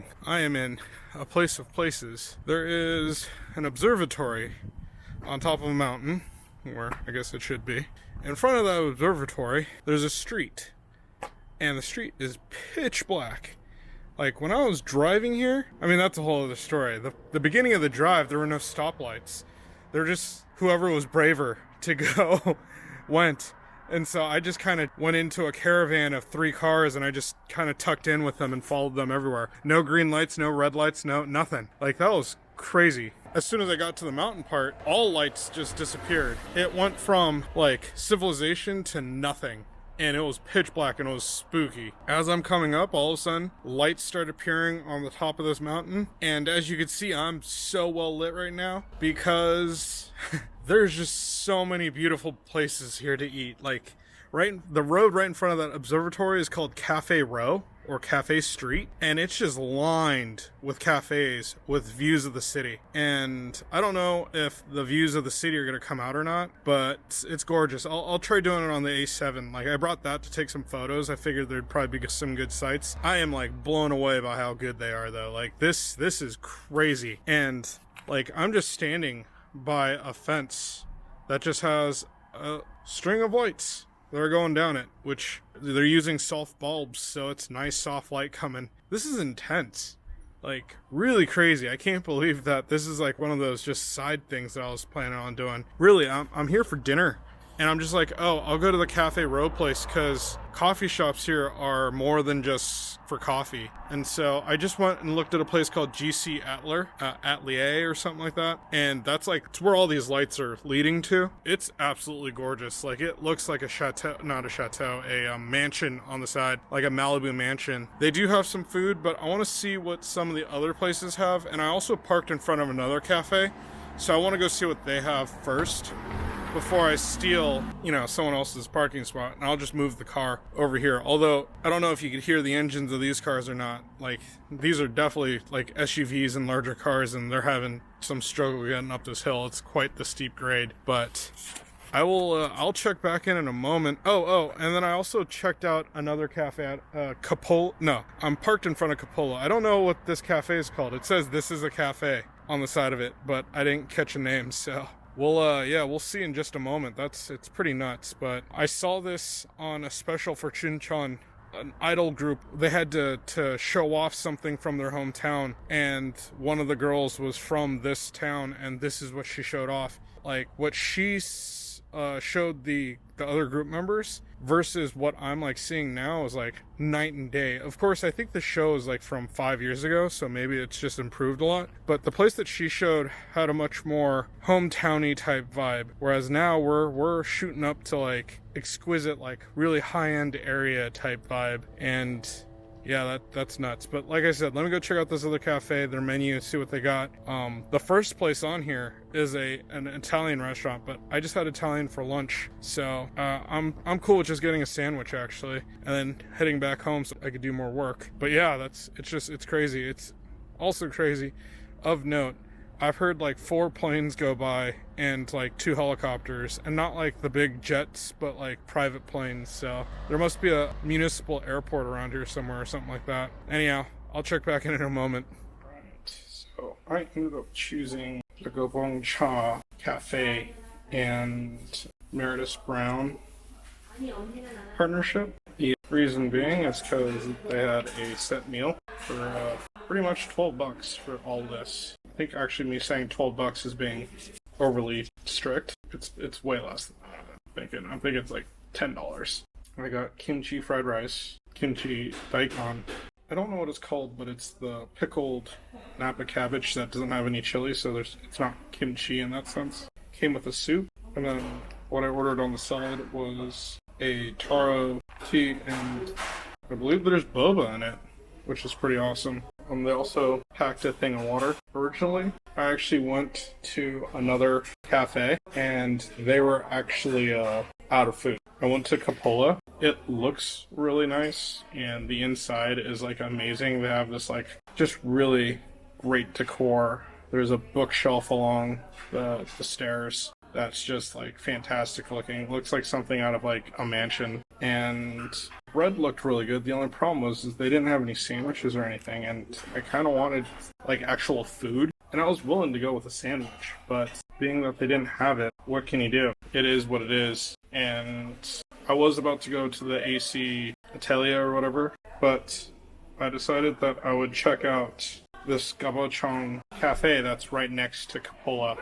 breathtaking. I am in a place of places. There is an observatory on top of a mountain, where I guess it should be. In front of that observatory, there's a street. And the street is pitch black. Like, when I was driving here, I mean, that's a whole other story. The beginning of the drive, there were no stoplights. They're just, whoever was braver to go went. And so I just kind of went into a caravan of 3 cars and I just kind of tucked in with them and followed them everywhere. No green lights, no red lights, no nothing. Like, that was crazy. As soon as I got to the mountain part, all lights just disappeared. It went from, like, civilization to nothing. And it was pitch black and it was spooky. As I'm coming up, all of a sudden, lights start appearing on the top of this mountain. And as you can see, I'm so well lit right now because there's just so many beautiful places here to eat. Like, the road right in front of that observatory is called Cafe Row or Cafe Street, and it's just lined with cafes with views of the city. And I don't know if the views of the city are gonna come out or not, but it's gorgeous. I'll try doing it on the A7. Like, I brought that to take some photos. I figured there'd probably be some good sights. I am like blown away by how good they are though. Like, this is crazy. And like, I'm just standing by a fence that just has a string of lights that are going down it, which they're using soft bulbs, so it's nice soft light coming. This is intense. Like, really crazy. I can't believe that this is like one of those just side things that I was planning on doing. Really, I'm here for dinner. And I'm just like, oh, I'll go to the Cafe Row place because coffee shops here are more than just for coffee. And so I just went and looked at a place called GC Atelier or something like that. And that's like, it's where all these lights are leading to. It's absolutely gorgeous. Like, it looks like a chateau, not a chateau, a mansion on the side, like a Malibu mansion. They do have some food, but I want to see what some of the other places have. And I also parked in front of another cafe. So I want to go see what they have first before I steal, someone else's parking spot, and I'll just move the car over here. Although, I don't know if you could hear the engines of these cars or not. Like, these are definitely, like, SUVs and larger cars, and they're having some struggle getting up this hill. It's quite the steep grade, but I'll check back in a moment. Oh, and then I also checked out another cafe at Capola. No, I'm parked in front of Capola. I don't know what this cafe is called. It says this is a cafe on the side of it, but I didn't catch a name, so we'll see in just a moment. It's pretty nuts. But I saw this on a special for Chuncheon, an idol group. They had to show off something from their hometown, and one of the girls was from this town, and this is what she showed off. Like, what she showed the other group members versus what I'm like seeing now is like night and day. Of course, I think the show is like from 5 years ago, so maybe it's just improved a lot. But the place that she showed had a much more hometowny type vibe, whereas now we're shooting up to like exquisite, like really high-end area type vibe. And yeah, that's nuts. But like I said, let me go check out this other cafe, their menu, see what they got. The first place on here is an Italian restaurant, but I just had Italian for lunch, so I'm cool with just getting a sandwich actually, and then heading back home so I could do more work. But yeah, it's crazy. It's also crazy. Of note, I've heard like 4 planes go by and like 2 helicopters, and not like the big jets, but like private planes. So there must be a municipal airport around here somewhere or something like that. Anyhow, I'll check back in a moment. Right, so I ended up choosing the Gubongsan Cafe and Meredith Brown partnership. The reason being is because they had a set meal for pretty much $12 for all this. I think actually me saying $12 is being overly strict. It's way less than that. I think it's like $10. I got kimchi fried rice, kimchi daikon. I don't know what it's called, but it's the pickled Napa cabbage that doesn't have any chili, so it's not kimchi in that sense. Came with a soup, and then what I ordered on the side was a taro tea, and I believe there's boba in it, which is pretty awesome. They also packed a thing of water. Originally, I actually went to another cafe, and they were actually out of food. I went to Capola. It looks really nice, and the inside is like amazing. They have this like just really great decor. There's a bookshelf along the stairs. that's just like fantastic looking. Looks like something out of like a mansion. And bread looked really good. The only problem was is they didn't have any sandwiches or anything, and I kind of wanted like actual food. And I was willing to go with a sandwich, but being that they didn't have it, what can you do? It is what it is. And I was about to go to the AC Atelier or whatever, but I decided that I would check out this Gubongsan Cafe that's right next to Cupola.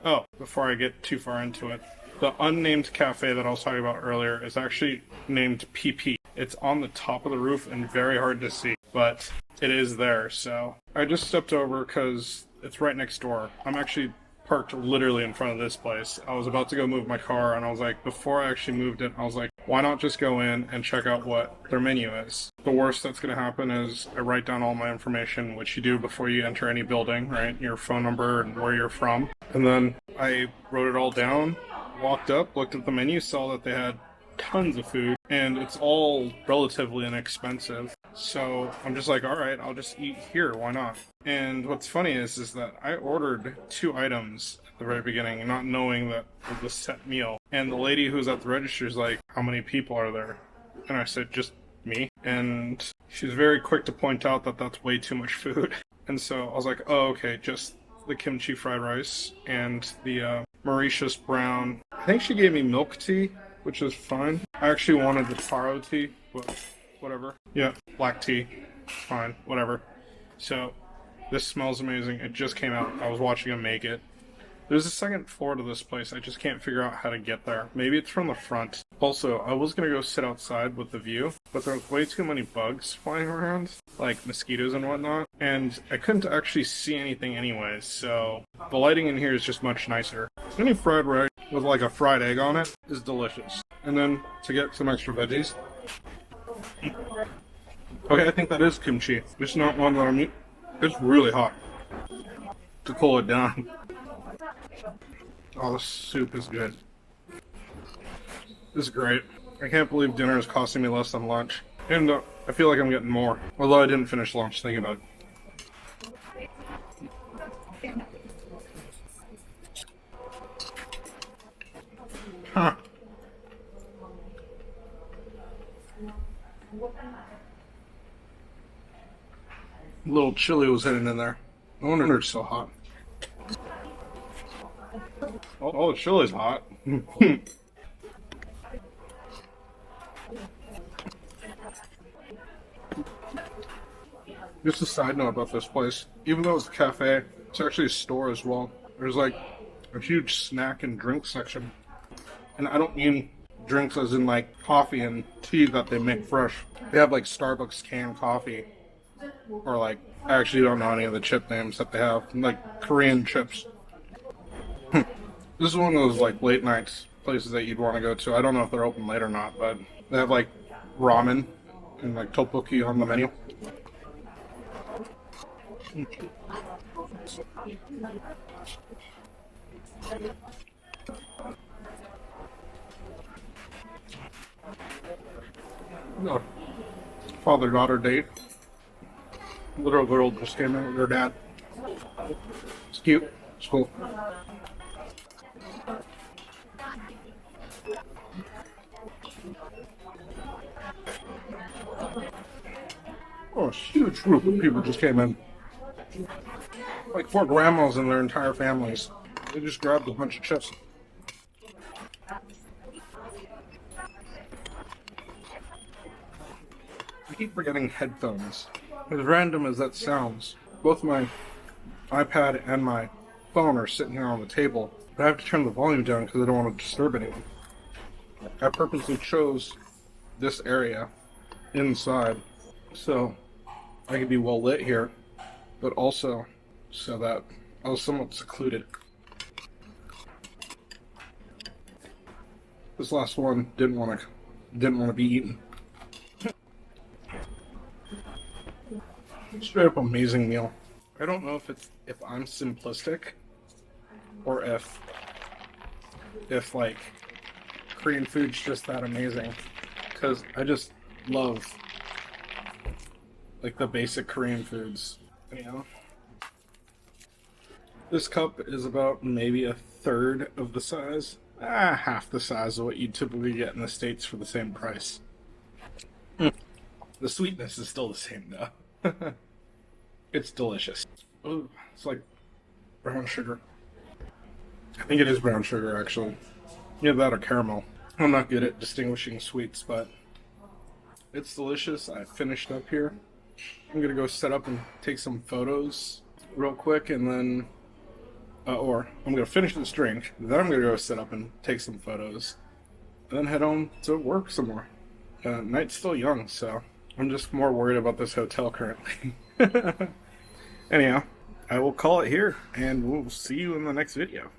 Oh, before I get too far into it, the unnamed cafe that I was talking about earlier is actually named PP. It's on the top of the roof and very hard to see, but it is there. So I just stepped over because it's right next door. I'm actually parked literally in front of this place. I was about to go move my car, and I was like, before I actually moved it, I was like, why not just go in and check out what their menu is? The worst that's going to happen is I write down all my information, which you do before you enter any building, right? Your phone number and where you're from. And then I wrote it all down, walked up, looked at the menu, saw that they had tons of food, and it's all relatively inexpensive. So I'm just like, all right, I'll just eat here. Why not? And what's funny is that I ordered 2 items at the very beginning, not knowing that it was a set meal. And the lady who's at the register is like, how many people are there? And I said, just me. And she was very quick to point out that that's way too much food. And so I was like, oh, okay, just the kimchi fried rice and the Mauritius brown. I think she gave me milk tea, which is fine. I actually wanted the taro tea, but whatever. Yeah, black tea, fine, whatever. So this smells amazing. It just came out. I was watching them make it. There's a second floor to this place. I just can't figure out how to get there. Maybe it's from the front. Also, I was going to go sit outside with the view, but there was way too many bugs flying around, like mosquitoes and whatnot, and I couldn't actually see anything anyways, so the lighting in here is just much nicer. Any fried rice with like a fried egg on it is delicious. And then to get some extra veggies. Okay, I think that is kimchi. It's not one that I'm eating. It's really hot. To cool it down. Oh, the soup is good. This is great. I can't believe dinner is costing me less than lunch. And I feel like I'm getting more. Although I didn't finish lunch, thinking about it. Huh. A little chili was hidden in there. No wonder it's so hot. Oh, the chili's hot. Just a side note about this place. Even though it's a cafe, it's actually a store as well. There's like a huge snack and drink section. And I don't mean drinks as in like coffee and tea that they make fresh. They have like Starbucks canned coffee. Or like, I actually don't know any of the chip names that they have. Like Korean chips. This is one of those like late nights places that you'd want to go to. I don't know if they're open late or not, but they have like ramen and like tteokbokki on the menu. No. Father-daughter date. Little girl just came in with her dad. It's cute. It's cool. Oh, a huge group of people just came in. Like 4 grandmas and their entire families. They just grabbed a bunch of chips. I keep forgetting headphones. As random as that sounds, both my iPad and my phone are sitting here on the table. But I have to turn the volume down because I don't want to disturb anyone. I purposely chose this area inside so I could be well lit here, but also so that I was somewhat secluded. This last one didn't want to be eaten. Straight up amazing meal. I don't know if I'm simplistic or if like Korean food's just that amazing, because I just love like the basic Korean foods, you know. This cup is about maybe a third of the size, half the size of what you typically get in the States for the same price. The sweetness is still the same though. It's delicious. Ooh, it's like brown sugar. I think it is brown sugar actually. Yeah, that or caramel. I'm not good at distinguishing sweets, but it's delicious. I finished up here. I'm gonna go set up and take some photos real quick, and then, or I'm gonna finish this drink, then I'm gonna go set up and take some photos, and then head home to work some more. Night's still young, so I'm just more worried about this hotel currently. Anyhow, I will call it here, and we'll see you in the next video.